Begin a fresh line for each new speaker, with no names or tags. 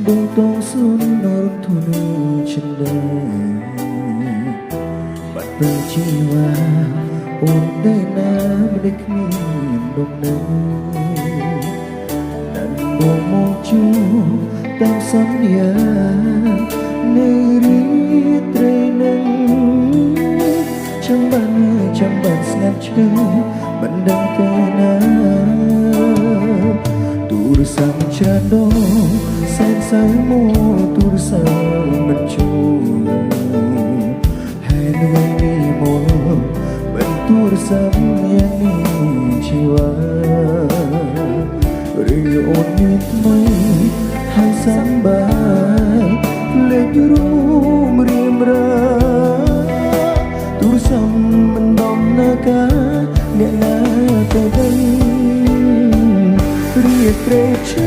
បងតងស៊ុននរធនុចិនដែរបាត់ពេលជីវ៉ាអូនได้ណាមិនได้គ្មានដំណឹងតែបងមកជួតាមសន្យានៃរីត្រីនឹងចាំបានស្ងាត់ឈឺមិនដឹងទៅណាទូរស័ព្ទច្រើនដងសែនសៅមកទូរស័ព្ទមិនជួហើយនៅនេះមកមិនទូរស័ព្ទយ៉ាងនេះជីវ៉ាឬអូនមានថ្មីហើយសំបាយលេចរួមរៀមរាទូរស័ព្ទមិនដំណើរការអ្នកណាទៅដឹងរៀបព្រែឈឺ